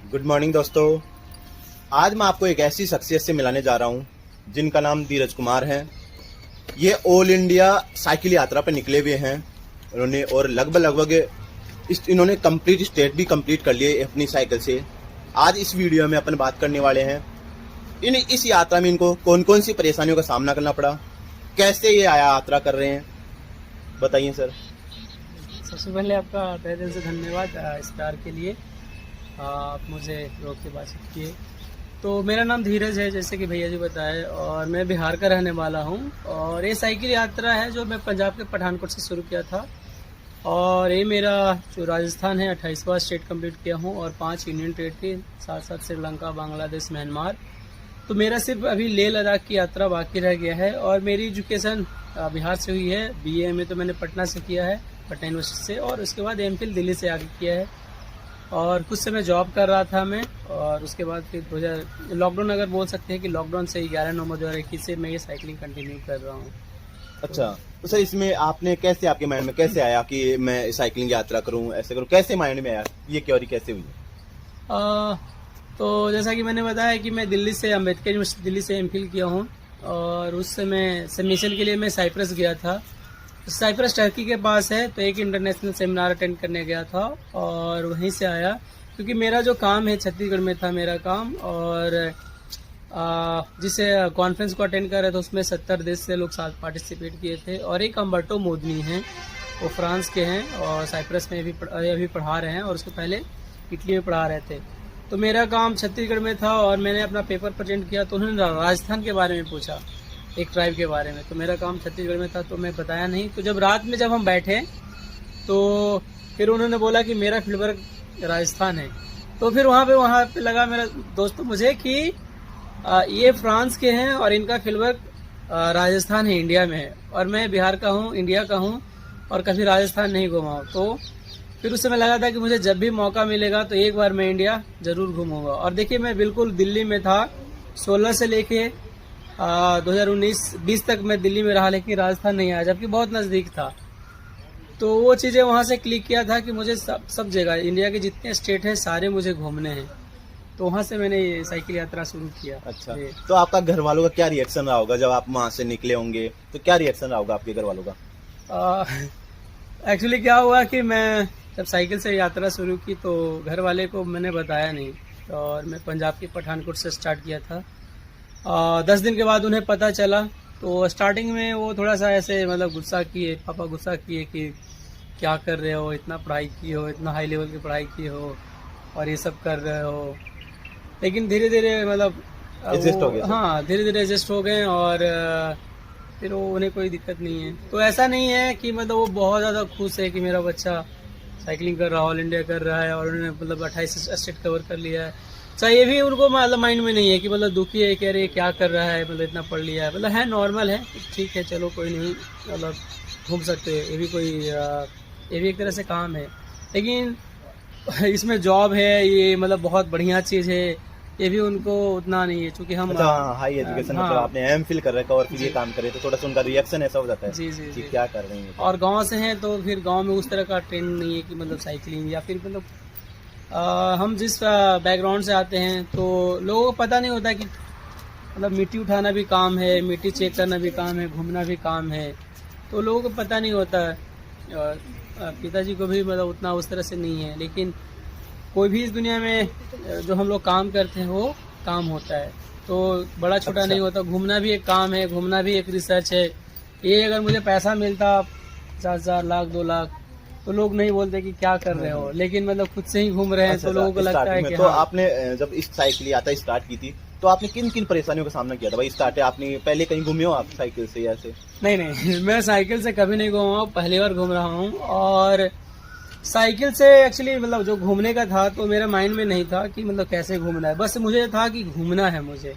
Good morning दोस्तों। आज मैं आपको एक ऐसी शख्सियत से मिलाने जा रहा हूं जिनका नाम धीरज कुमार है। ये ऑल इंडिया साइकिल यात्रा पर निकले हुए हैं उन्होंने, और लगभग इन्होंने कंप्लीट स्टेट भी कंप्लीट कर लिए अपनी साइकिल से। आज इस वीडियो में अपन बात करने वाले हैं इस यात्रा में इनको कौन कौन सी परेशानियों का सामना करना पड़ा, कैसे ये यात्रा कर रहे हैं, बताइए सर। सबसे पहले आपका तहे दिल से धन्यवाद इस प्यार के लिए, आप मुझे रोक के बातचीत किए। तो मेरा नाम धीरज है, जैसे कि भैया जी बताए, और मैं बिहार का रहने वाला हूँ। और ये साइकिल यात्रा है जो मैं पंजाब के पठानकोट से शुरू किया था, और ये मेरा जो राजस्थान है 28वां स्टेट कंप्लीट किया हूँ, और 5 यूनियन टेरिटरी, साथ साथ श्रीलंका, बांग्लादेश, म्यांमार। तो मेरा सिर्फ अभी लेह लद्दाख की यात्रा बाकी रह गया है। और मेरी एजुकेशन बिहार से हुई है। बीए में तो मैंने पटना से किया है, पटना यूनिवर्सिटी से, और उसके बाद एमफिल दिल्ली से आगे किया है। और कुछ समय जॉब कर रहा था मैं, और उसके बाद फिर 2000 लॉकडाउन, अगर बोल सकते हैं कि लॉकडाउन से 11 नवंबर 2021 से मैं ये साइकिलिंग कंटिन्यू कर रहा हूँ। अच्छा, तो सर इसमें आपने कैसे, आपके माइंड में कैसे आया कि मैं साइकिलिंग यात्रा करूं, ऐसे करूं, कैसे माइंड में आया, ये क्योरी कैसे हुई? तो जैसा कि मैंने बताया कि मैं दिल्ली से, अम्बेडकर यूनिवर्सिटी दिल्ली से एमफिल किया हूँ, और उस समय सबमिशन के लिए मैं साइप्रस गया था। साइप्रस टर्की के पास है, तो एक इंटरनेशनल सेमिनार अटेंड करने गया था, और वहीं से आया। क्योंकि मेरा जो काम है छत्तीसगढ़ में था मेरा काम, और जिसे कॉन्फ्रेंस को अटेंड कर रहे थे उसमें 70 देश से लोग साथ पार्टिसिपेट किए थे। और एक अम्बर्टो मोदनी हैं, वो फ्रांस के हैं, और साइप्रस में अभी पढ़ा रहे हैं, और उसके पहले इटली में पढ़ा रहे थे। तो मेरा काम छत्तीसगढ़ में था, और मैंने अपना पेपर प्रेजेंट किया, तो उन्होंने राजस्थान के बारे में पूछा, एक ट्राइब के बारे में। तो मेरा काम छत्तीसगढ़ में था, तो मैं बताया नहीं। तो जब रात में हम बैठे, तो फिर उन्होंने बोला कि मेरा फील्डवर्क राजस्थान है। तो फिर वहाँ पे लगा मेरा दोस्तों मुझे कि ये फ्रांस के हैं, और इनका फील्डवर्क राजस्थान है, इंडिया में है, और मैं बिहार का हूँ, इंडिया का हूँ, और कभी राजस्थान नहीं घूमा हूँ। तो फिर उस समय लगा था कि मुझे जब भी मौका मिलेगा तो एक बार मैं इंडिया जरूर घूमूंगा। और देखिए, मैं बिल्कुल दिल्ली में था, 16 से लेके 2019-20 तक मैं दिल्ली में रहा, लेकिन राजस्थान नहीं आया, जबकि बहुत नज़दीक था। तो वो चीज़ें वहाँ से क्लिक किया था कि मुझे सब जगह, इंडिया के जितने स्टेट हैं सारे मुझे घूमने हैं। तो वहाँ से मैंने ये साइकिल यात्रा शुरू किया। अच्छा, तो आपका घर वालों का क्या रिएक्शन रहा होगा जब आप वहाँ से निकले होंगे? तो क्या रिएक्शन रहा होगा आपके घर वालों का? एक्चुअली क्या हुआ कि मैं जब साइकिल से यात्रा शुरू की तो घर वाले को मैंने बताया नहीं, और मैं पंजाब के पठानकोट से स्टार्ट किया था। 10 दिन के बाद उन्हें पता चला, तो स्टार्टिंग में वो थोड़ा सा ऐसे मतलब गुस्सा किए, पापा गुस्सा किए कि क्या कर रहे हो, इतना पढ़ाई की हो, इतना हाई लेवल की पढ़ाई की हो, और ये सब कर रहे हो। लेकिन धीरे धीरे मतलब एडजस्ट हो गए। हाँ, धीरे धीरे एडजस्ट हो गए, और फिर वो उन्हें कोई दिक्कत नहीं है। तो ऐसा नहीं है कि मतलब वो बहुत ज़्यादा खुश है कि मेरा बच्चा साइकिलिंग कर रहा है, ऑल इंडिया कर रहा है, और उन्होंने मतलब 28 स्टेट कवर कर लिया है। अच्छा, ये भी उनको मतलब माइंड में नहीं है कि मतलब दुखी है, कह रहे क्या कर रहा है, मतलब इतना पढ़ लिया है, मतलब है नॉर्मल है, ठीक है, चलो कोई नहीं, मतलब घूम सकते हैं, ये भी एक तरह से काम है। लेकिन इसमें जॉब है, ये मतलब बहुत बढ़िया चीज़ है, ये भी उनको उतना नहीं है, चूँकि हम हाई एजुकेशन, मतलब आपने एमफिल कर रखा और फिर ये काम करे, तो थोड़ा सा उनका रिएक्शन ऐसा हो जाता है जी क्या कर रहे हैं। और गांव से हैं, तो फिर गांव में उस तरह का ट्रेंड नहीं है कि मतलब साइकिलिंग, या फिर मतलब हम जिस बैकग्राउंड से आते हैं, तो लोगों को पता नहीं होता कि मतलब मिट्टी उठाना भी काम है, मिट्टी चेक करना भी काम है, घूमना भी काम है, तो लोगों को पता नहीं होता है। पिताजी को भी मतलब उतना उस तरह से नहीं है। लेकिन कोई भी इस दुनिया में जो हम लोग काम करते हैं वो काम होता है, तो बड़ा छोटा अच्छा। नहीं होता। घूमना भी एक काम है, घूमना भी एक रिसर्च है। ये अगर मुझे पैसा मिलता 50,000, लाख, 2 लाख, तो लोग नहीं बोलते कि क्या कर रहे हो, लेकिन मतलब खुद से ही घूम रहे हैं। अच्छा, तो लोगों को लगता है कि तो हाँ। आपने जब इस साइकिल यात्रा स्टार्ट की थी, तो आपने किन किन परेशानियों का सामना किया था? भाई स्टार्ट है, आपने पहले कहीं घूमे हो आप साइकिल से? ऐसे नहीं मैं साइकिल से कभी नहीं घूमा हूँ, पहली बार घूम रहा हूँ। और साइकिल से एक्चुअली मतलब जो घूमने का था, तो मेरे माइंड में नहीं था कि मतलब कैसे घूमना है, बस मुझे था कि घूमना है मुझे।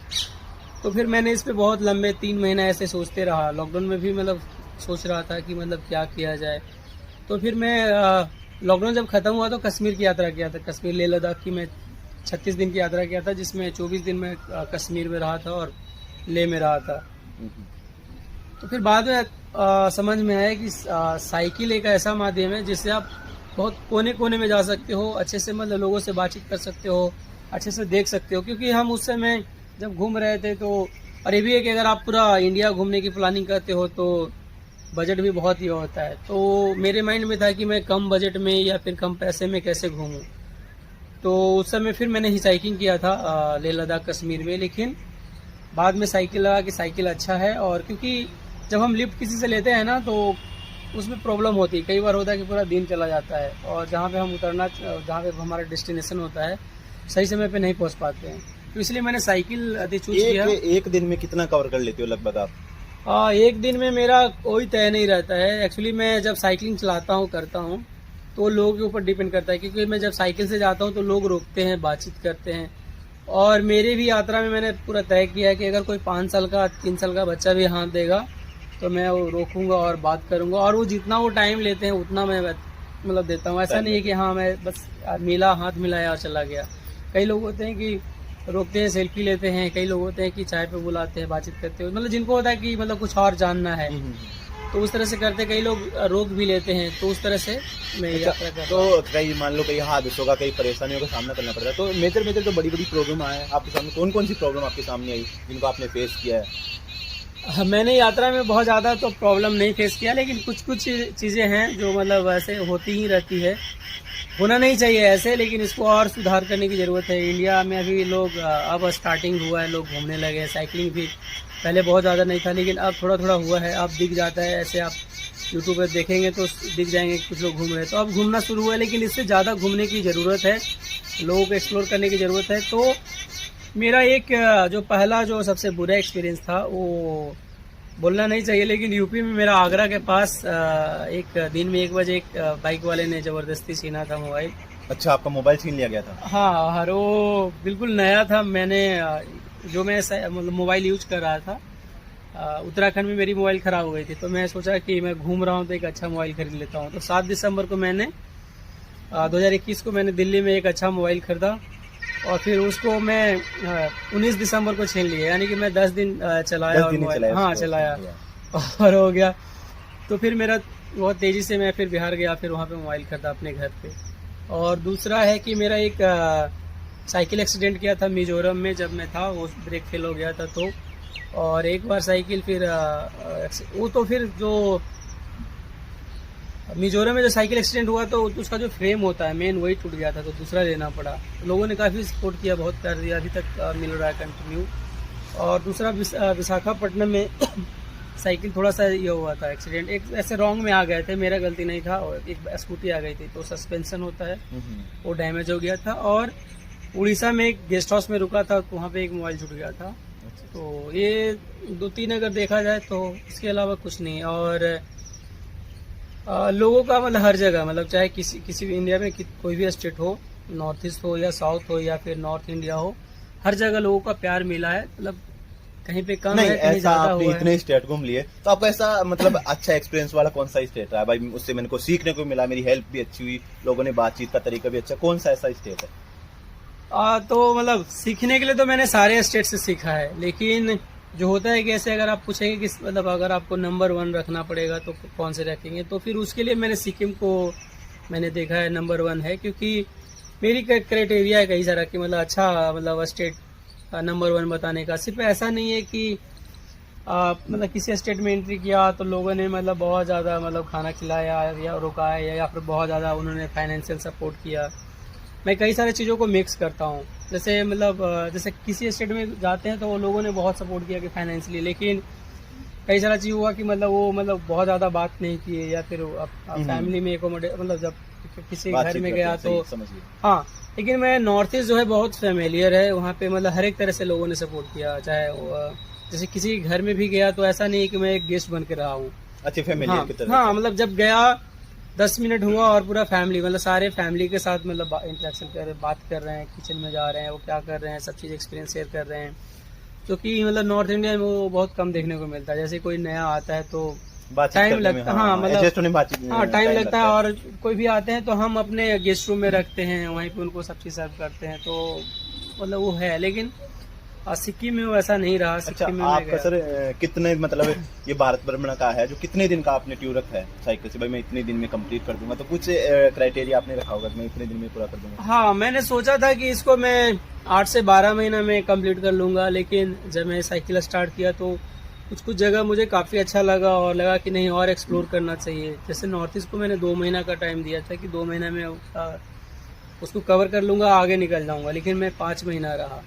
तो फिर मैंने इस पे बहुत लंबे 3 महीने ऐसे सोचते रहा। लॉकडाउन में भी मतलब सोच रहा था कि मतलब क्या किया जाए। तो फिर मैं लॉकडाउन जब खत्म हुआ तो कश्मीर की यात्रा किया था। कश्मीर लेह लद्दाख की मैं 36 दिन की यात्रा किया था, जिसमें 24 दिन में कश्मीर में रहा था और लेह में रहा था। तो फिर बाद में समझ में आया कि साइकिल एक ऐसा माध्यम है जिससे आप बहुत कोने कोने में जा सकते हो, अच्छे से मतलब लोगों से बातचीत कर सकते हो, अच्छे से देख सकते हो, क्योंकि हम उस समय जब घूम रहे थे तो, और ये भी है कि अगर आप पूरा इंडिया घूमने की प्लानिंग करते हो तो बजट भी बहुत ही होता है। तो मेरे माइंड में था कि मैं कम बजट में या फिर कम पैसे में कैसे घूमूं। तो उस समय फिर मैंने हिचाइकिंग किया था लेह लद्दाख कश्मीर में, लेकिन बाद में साइकिल लगा कि साइकिल अच्छा है। और क्योंकि जब हम लिफ्ट किसी से लेते हैं ना तो उसमें प्रॉब्लम होती है, कई बार होता है कि पूरा दिन चला जाता है और जहाँ पे हम उतरना, जहाँ पे हमारा डेस्टिनेशन होता है सही समय पे नहीं पहुँच पाते हैं। तो इसलिए मैंने साइकिल अधिक चूज किया। एक दिन में कितना कवर कर लेते हो लगभग आप? एक दिन में मेरा कोई तय नहीं रहता है। एक्चुअली मैं जब साइकिलिंग चलाता हूँ करता हूँ तो लोगों के ऊपर डिपेंड करता है, क्योंकि मैं जब साइकिल से जाता हूँ तो लोग रोकते हैं, बातचीत करते हैं। और मेरे भी यात्रा में मैंने पूरा तय किया है कि अगर कोई 5 साल का 3 साल का बच्चा भी हाथ देगा तो मैं वो रोकूंगा और बात करूंगा, और वो जितना वो टाइम लेते हैं उतना मैं मतलब देता हूँ। ऐसा नहीं है कि हाँ मैं बस मिला, हाथ मिलाया और चला गया। कई लोग होते हैं कि रोकते हैं, सेल्फी लेते हैं, कई लोग होते हैं कि चाय पे बुलाते हैं, बातचीत करते हैं, मतलब जिनको होता है कि मतलब कुछ और जानना है तो उस तरह से करते। कई लोग रोक भी लेते हैं, तो उस तरह से मैं यात्रा करता हूँ। तो कई मान लो कई हादसों का, कई परेशानियों का सामना करना पड़ता है, तो मेजर जो बड़ी प्रॉब्लम आए आपके सामने, कौन कौन सी प्रॉब्लम आपके सामने आई जिनको आपने फेस किया है? मैंने यात्रा में बहुत ज़्यादा तो प्रॉब्लम नहीं फेस किया, लेकिन कुछ चीज़ें हैं जो मतलब ऐसे होती ही रहती है। होना नहीं चाहिए ऐसे, लेकिन इसको और सुधार करने की ज़रूरत है। इंडिया में अभी लोग अब स्टार्टिंग हुआ है, लोग घूमने लगे हैं। साइकिलिंग भी पहले बहुत ज़्यादा नहीं था, लेकिन अब थोड़ा थोड़ा हुआ है। अब दिख जाता है, ऐसे आप यूट्यूब पर देखेंगे तो दिख जाएंगे कुछ लोग घूम रहे हैं। तो अब घूमना शुरू हुआ है, लेकिन इससे ज़्यादा घूमने की ज़रूरत है, लोगों को एक्सप्लोर करने की ज़रूरत है। तो मेरा एक जो पहला जो सबसे बुरा एक्सपीरियंस था वो बोलना नहीं चाहिए, लेकिन यूपी में मेरा आगरा के पास एक दिन में 1 बजे एक बाइक वाले ने ज़बरदस्ती छीना था मोबाइल। अच्छा, आपका मोबाइल छीन लिया गया था? हाँ, हर वो बिल्कुल नया था। मैंने जो मैं मतलब मोबाइल यूज कर रहा था, उत्तराखंड में मेरी मोबाइल ख़राब हो गई थी, तो मैं सोचा कि मैं घूम रहा हूँ तो एक अच्छा मोबाइल खरीद लेता हूँ। तो 7 दिसंबर को मैंने 2021 को मैंने दिल्ली में एक अच्छा मोबाइल खरीदा, और फिर उसको मैं 19 दिसंबर को छीन लिया, यानी कि मैं 10 दिन चलाया और मोबाइल, हाँ चलाया और हो गया। तो फिर मेरा बहुत तेज़ी से मैं फिर बिहार गया, फिर वहाँ पे मोबाइल खरीदा अपने घर पे। और दूसरा है कि मेरा एक साइकिल एक्सीडेंट किया था मिजोरम में, जब मैं था वो ब्रेक फेल हो गया था तो। और एक बार साइकिल फिर वो तो फिर जो मिजोरम में जो साइकिल एक्सीडेंट हुआ तो उसका जो फ्रेम होता है मेन वही टूट गया था, तो दूसरा लेना पड़ा। लोगों ने काफ़ी सपोर्ट किया, बहुत प्यार दिया, अभी तक मिल रहा है कंटिन्यू। और दूसरा विशाखापट्टनम में साइकिल थोड़ा सा ये हुआ था एक्सीडेंट, एक ऐसे रॉन्ग में आ गए थे, मेरा गलती नहीं था, और एक स्कूटी आ गई थी तो सस्पेंशन होता है वो डैमेज हो गया था। और उड़ीसा में एक गेस्ट हाउस में रुका था तो वहाँ पे एक मोबाइल छूट गया था। तो ये 2-3 अगर देखा जाए तो, इसके अलावा कुछ नहीं। और लोगों का मतलब हर जगह, मतलब चाहे किसी भी इंडिया में कोई भी स्टेट हो, नॉर्थ ईस्ट हो या साउथ हो या फिर नॉर्थ इंडिया हो, हर जगह लोगों का प्यार मिला है। मतलब कहीं पे कम नहीं, है, कहीं ऐसा ज्यादा आपने हुआ है। इतने स्टेट घूम लिए तो आपका ऐसा मतलब अच्छा एक्सपीरियंस वाला कौन सा स्टेट रहा भाई? उससे मैंने को सीखने को मिला, मेरी हेल्प भी अच्छी हुई, लोगों ने बातचीत का तरीका भी अच्छा, कौन सा ऐसा स्टेट है? तो मतलब सीखने के लिए तो मैंने सारे स्टेट से सीखा है, लेकिन जो होता है कि ऐसे अगर आप पूछेंगे कि मतलब अगर आपको नंबर 1 रखना पड़ेगा तो कौन से रखेंगे, तो फिर उसके लिए मैंने सिक्किम को मैंने देखा है नंबर 1 है, क्योंकि मेरी क्राइटेरिया है कई सारा कि मतलब अच्छा मतलब स्टेट नंबर 1 बताने का। सिर्फ ऐसा नहीं है कि मतलब किसी स्टेट में एंट्री किया तो लोगों ने मतलब बहुत ज़्यादा मतलब खाना खिलाया या रुकाया या फिर बहुत ज़्यादा उन्होंने फाइनेंशियल सपोर्ट किया। मैं कई सारी चीज़ों को मिक्स करता हूँ, जैसे मतलब जैसे किसी स्टेट में जाते हैं तो वो लोगों ने बहुत सपोर्ट किया कि फाइनेंशियली, लेकिन कई सारा चीज़ हुआ कि मतलब वो मतलब बहुत ज़्यादा बात नहीं किए, या फिर फैमिली में एकोमोडेट, मतलब जब किसी घर में गया तो हाँ। लेकिन मैं नॉर्थ ईस्ट जो है बहुत फेमिलियर है, वहाँ पे मतलब हर एक तरह से लोगों ने सपोर्ट किया, चाहे जैसे किसी घर में भी गया तो ऐसा नहीं है कि मैं एक गेस्ट बन के रहा हूँ। अच्छे फैमिलियर की तरह। हाँ, मतलब जब गया 10 मिनट हुआ और पूरा फैमिली, मतलब सारे फैमिली के साथ मतलब इंटरेक्शन कर रहे हैं, बात कर रहे हैं, किचन में जा रहे हैं, वो क्या कर रहे हैं, सब चीज़ एक्सपीरियंस शेयर कर रहे हैं, जो कि मतलब नॉर्थ इंडिया में वो बहुत कम देखने को मिलता है। जैसे कोई नया आता है तो टाइम लगता है, हाँ मतलब हाँ टाइम लगता है, और कोई भी आते हैं तो हम अपने गेस्ट रूम में रखते हैं, वहीं पे उनको सब चीज़ सर्व करते हैं, तो मतलब वो है। लेकिन सिक्किम में वैसा नहीं रहा। अच्छा, सिक्किम में मैं आपका गया। सर कितने मतलब ये भारत भ्रमण का है जो कितने दिन का आपने टूर रखा है साइकिल से? भाई मैं इतने दिन में कंप्लीट कर दूंगा, तो कुछ क्राइटेरिया आपने रखा होगा कि मैं इतने दिन में पूरा कर दूंगा। हाँ, मैंने सोचा था कि इसको मैं 8 से 12 महीना में कंप्लीट कर लूँगा, लेकिन जब मैं साइकिल स्टार्ट किया तो कुछ जगह मुझे काफ़ी अच्छा लगा और लगा कि नहीं और एक्सप्लोर करना चाहिए। जैसे नॉर्थ ईस्ट को मैंने 2 महीना का टाइम दिया था कि 2 महीना में उसको कवर कर लूँगा, आगे निकल जाऊँगा, लेकिन मैं 5 महीना रहा।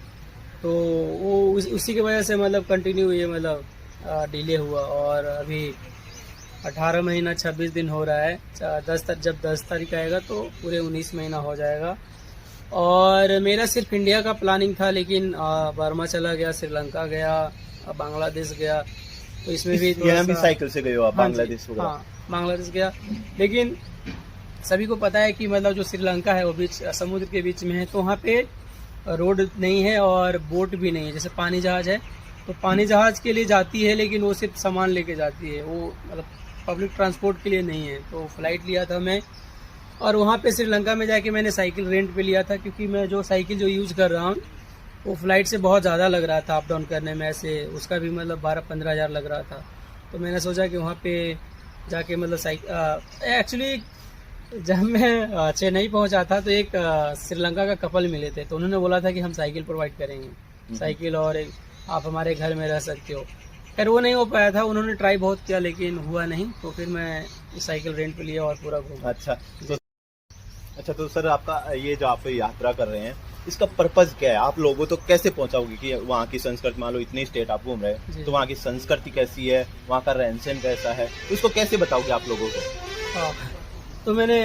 तो वो उसी की वजह से मतलब कंटिन्यू ये मतलब डिले हुआ और अभी 18 महीना 26 दिन हो रहा है। जब 10 तारीख आएगा तो पूरे 19 महीना हो जाएगा। और मेरा सिर्फ इंडिया का प्लानिंग था, लेकिन बर्मा चला गया, श्रीलंका गया, बांग्लादेश गया, तो इसमें भी यहाँ भी साइकिल से गए हो आप? हाँ जी, बांग्लादेश वगैरह? हाँ, बांग्लादेश गया। लेकिन सभी को पता है कि मतलब जो श्रीलंका है वो बीच समुद्र के बीच में है, तो वहाँ पे रोड नहीं है और बोट भी नहीं है। जैसे पानी जहाज है तो पानी जहाज के लिए जाती है, लेकिन वो सिर्फ सामान लेके जाती है, वो मतलब पब्लिक ट्रांसपोर्ट के लिए नहीं है। तो फ्लाइट लिया था मैं, और वहाँ पे श्रीलंका में जाके मैंने साइकिल रेंट पे लिया था, क्योंकि मैं जो साइकिल जो यूज़ कर रहा हूँ वो फ्लाइट से बहुत ज़्यादा लग रहा था अप डाउन करने में। ऐसे उसका भी मतलब 12-15 हज़ार लग रहा था। तो मैंने सोचा कि वहाँ पे जाके मतलब एक्चुअली जब मैं चेन्नई पहुंचा था तो एक श्रीलंका का कपल मिले थे, तो उन्होंने बोला था कि हम साइकिल प्रोवाइड करेंगे, साइकिल और आप हमारे घर में रह सकते हो। खैर वो नहीं हो पाया था, उन्होंने ट्राई बहुत किया लेकिन हुआ नहीं, तो फिर मैं साइकिल रेंट पे लिया और पूरा घूमा। अच्छा, तो सर आपका ये जो आप यात्रा कर रहे हैं इसका पर्पज क्या है? आप लोगों तो कैसे पहुंचाओगे कि वहाँ की संस्कृति, मान लो इतनी स्टेट आप घूम रहे हैं तो वहाँ की संस्कृति कैसी है, वहाँ का रहन सहन कैसा है, उसको कैसे बताओगे आप लोगों को? हाँ, तो मैंने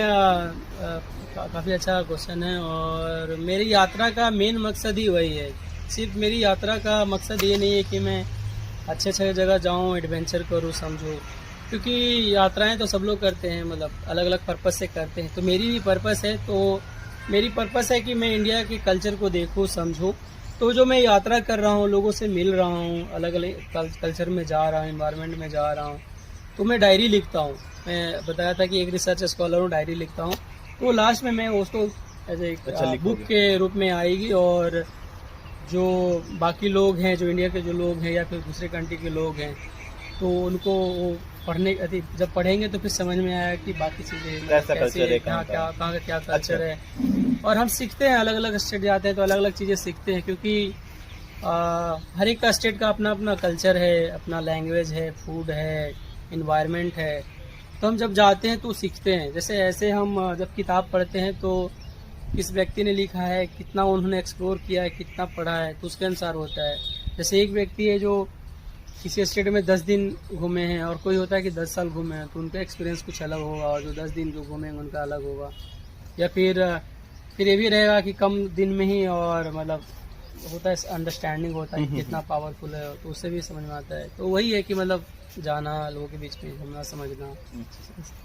काफ़ी अच्छा क्वेश्चन है, और मेरी यात्रा का मेन मकसद ही वही है। सिर्फ मेरी यात्रा का मकसद ये नहीं है कि मैं अच्छे अच्छे जगह जाऊँ, एडवेंचर करूँ, समझूँ, क्योंकि यात्राएं तो सब लोग करते हैं, मतलब अलग अलग पर्पस से करते हैं। तो मेरी भी पर्पस है, तो मेरी पर्पस है कि मैं इंडिया के कल्चर को देखूँ, समझूँ। तो जो मैं यात्रा कर रहा हूँ, लोगों से मिल रहा हूँ, अलग अलग कल्चर में जा रहा हूँ, इन्वायरमेंट में जा रहा हूँ, तो मैं डायरी लिखता हूँ। मैं बताया था कि एक रिसर्च स्कॉलर हूँ, डायरी लिखता हूँ, तो लास्ट में मैं उसको एज ए बुक के रूप में आएगी, और जो बाकी लोग हैं, जो इंडिया के जो लोग हैं या फिर दूसरे कंट्री के लोग हैं, तो उनको पढ़ने जब पढ़ेंगे तो फिर समझ में आया कि बाकी चीज़ें कैसे, कहाँ का क्या कल्चर है। और हम सीखते हैं, अलग अलग स्टेट जाते हैं तो अलग अलग चीज़ें सीखते हैं, क्योंकि हर एक का स्टेट का अपना अपना कल्चर है, अपना लैंग्वेज है, फूड है, इन्वायरमेंट है। तो हम जब जाते हैं तो सीखते हैं। जैसे ऐसे हम जब किताब पढ़ते हैं तो किस व्यक्ति ने लिखा है, कितना उन्होंने एक्सप्लोर किया है, कितना पढ़ा है, तो उसके अनुसार होता है। जैसे एक व्यक्ति है जो किसी स्टेट में 10 दिन घूमे हैं, और कोई होता है कि 10 साल घूमे हैं, तो उनका एक्सपीरियंस कुछ अलग होगा, और जो 10 दिन जो घूमे हैं उनका अलग होगा। या फिर ये भी रहेगा कि कम दिन में ही, और मतलब होता है अंडरस्टैंडिंग होता है कि कितना पावरफुल है, तो उससे भी समझ में आता है। तो वही है कि मतलब जाना, लोगों के बीच में घूमना, समझना।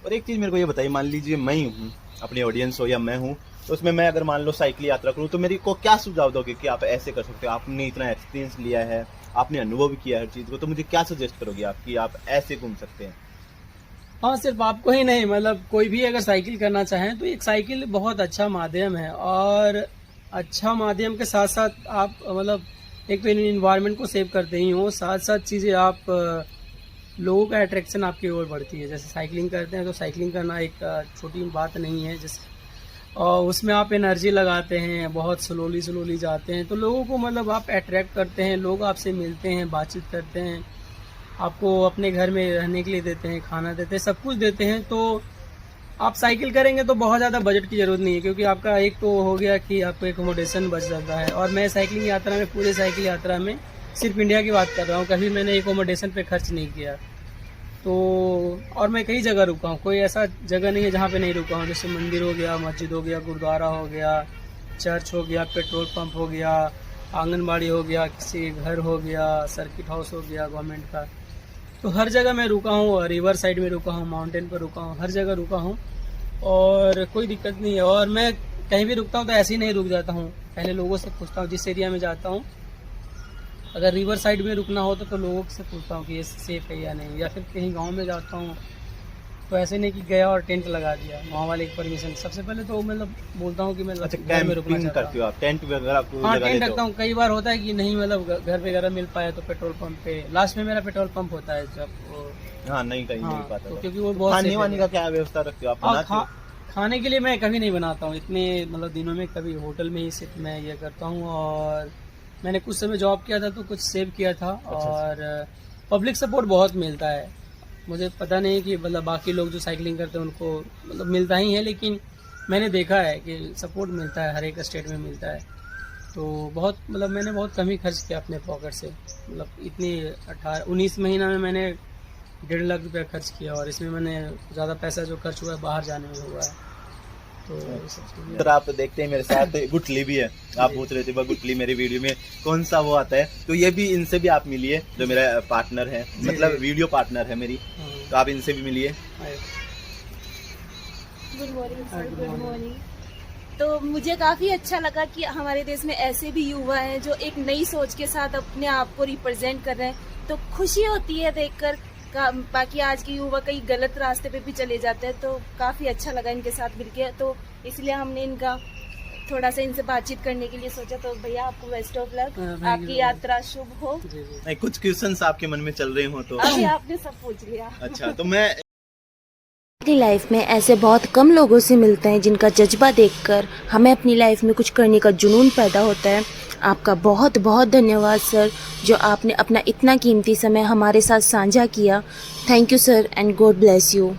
और एक चीज मेरे को ये बताइए, मान लीजिए मैं ही हूँ, अपनी ऑडियंस हो या मैं हूँ, तो उसमें मैं अगर मान लो साइकिल यात्रा करूँ, तो मेरे को क्या सुझाव दोगे कि आप ऐसे कर सकते हो? आपने इतना एक्सपीरियंस लिया है, आपने अनुभव भी किया है हर चीज को, तो मुझे क्या सजेस्ट करोगे आप कि आप ऐसे घूम सकते हैं? हाँ, सिर्फ आपको ही नहीं, मतलब कोई भी अगर साइकिल करना चाहें तो एक साइकिल बहुत अच्छा माध्यम है, और अच्छा माध्यम के साथ साथ आप मतलब एक तो इन्वायरमेंट को सेव करते ही हो, साथ साथ चीज़ें आप लोगों का अट्रैक्शन आपकी ओर बढ़ती है। जैसे साइकिलिंग करते हैं तो साइकिलिंग करना एक छोटी बात नहीं है, जैसे और उसमें आप एनर्जी लगाते हैं, बहुत स्लोली जाते हैं, तो लोगों को मतलब आप अट्रैक्ट करते हैं, लोग आपसे मिलते हैं, बातचीत करते हैं, आपको अपने घर में रहने के लिए देते हैं, खाना देते हैं, सब कुछ देते हैं। तो आप साइकिल करेंगे तो बहुत ज़्यादा बजट की ज़रूरत नहीं है, क्योंकि आपका एक तो हो गया कि आपको एकोमोडेशन बच जाता है। और मैं साइकिलिंग यात्रा में, पूरे साइकिल यात्रा में सिर्फ इंडिया की बात कर रहा हूँ, कभी मैंने एकोमोडेशन पे खर्च नहीं किया। तो और मैं कई जगह रुका हूँ, कोई ऐसा जगह नहीं है जहाँ पे नहीं रुका हूँ। जैसे मंदिर हो गया, मस्जिद हो गया, गुरुद्वारा हो गया, चर्च हो गया, पेट्रोल पंप हो गया, आंगनबाड़ी हो गया, किसी घर हो गया, सर्किट हाउस हो गया गवर्नमेंट का। तो हर जगह मैं रुका हूँ, रिवर साइड में रुका हूँ, माउंटेन पर रुका हूँ, हर जगह रुका हूँ, और कोई दिक्कत नहीं है। और मैं कहीं भी रुकता हूँ तो ऐसे ही नहीं रुक जाता हूँ, पहले लोगों से पूछता हूँ। जिस एरिया में जाता हूँ, अगर रिवर साइड में रुकना हो तो लोगों से पूछता हूँ कि ये सेफ है या नहीं। या फिर कहीं गांव में जाता हूँ तो ऐसे नहीं कि गया और टेंट लगा दिया, वहाँ वाले की परमिशन। सबसे पहले तो मतलब बोलता हूँ कि मैं अच्छा, घर में रुकना कैंपिंग चाहता करते हूँ। हो आप, टेंट वगैरह आपको हाँ, लगा टेंट लेते रखता हो? हूँ। कई बार होता है कि नहीं मतलब घर पे वगैरह मिल पाया तो पेट्रोल पंप पे, लास्ट में मेरा पेट्रोल पंप होता है जब वो। हाँ, नहीं कहीं हाँ, नहीं पाता तो था। क्योंकि वो बहुत खाने safe वाने है। का क्या व्यवस्था रखते हो आप, और बनाते हो? खाने के लिए मैं कभी नहीं बनाता हूँ इतने मतलब दिनों में, कभी होटल में ही सिर्फ मैं ये करता हूँ। और मैंने कुछ समय जॉब किया था तो कुछ सेव किया था। और पब्लिक सपोर्ट बहुत मिलता है। मुझे पता नहीं कि मतलब बाकी लोग जो साइकिलिंग करते हैं उनको मतलब मिलता ही है, लेकिन मैंने देखा है कि सपोर्ट मिलता है, हर एक स्टेट में मिलता है। तो बहुत मतलब मैंने बहुत कम ही खर्च किया अपने पॉकेट से, मतलब इतनी 19 महीना में मैंने 1.5 लाख रुपया खर्च किया, और इसमें मैंने ज़्यादा पैसा जो खर्च हुआ है बाहर जाने में हुआ है। तो ये सब चीज़ें। सर आप देखते हैं मेरे साथ गुटली भी है, आप पूछ रहे थे वह गुटली मेरे वीडियो में कौन सा वो आता है, तो ये भी इनसे भी आप मिलिए, जो मेरा पार्टनर है, मतलब जी। वीडियो पार्टनर है मेरी, हाँ, तो आप इनसे भी मिलिए। आए। गुड मॉर्निंग हाँ, sir, good good morning। Morning. तो मुझे काफ़ी अच्छा लगा कि हमारे देश में ऐसे भी युवा हैं जो एक नई सोच के साथ अपने आप को रिप्रेजेंट कर रहे हैं। तो खुशी होती है देखकर। बाकी आज के युवा कई गलत रास्ते पे भी चले जाते हैं, तो काफ़ी अच्छा लगा इनके साथ मिलके। तो इसलिए हमने इनका थोड़ा सा इनसे बातचीत करने के लिए सोचा। तो भैया आपको बेस्ट ऑफ लक, हाँ, thank you आपकी very यात्रा शुभ हो। जी जी। नहीं, कुछ क्वेश्चंस आपके मन में चल रहे हो तो अभी आपने सब पूछ लिया। अच्छा, तो मैं अपनी लाइफ में ऐसे बहुत कम लोगों से मिलते हैं जिनका जज्बा देखकर हमें अपनी लाइफ में कुछ करने का जुनून पैदा होता है। आपका बहुत बहुत धन्यवाद सर, जो आपने अपना इतना कीमती समय हमारे साथ साझा किया। Thank you sir and God bless you.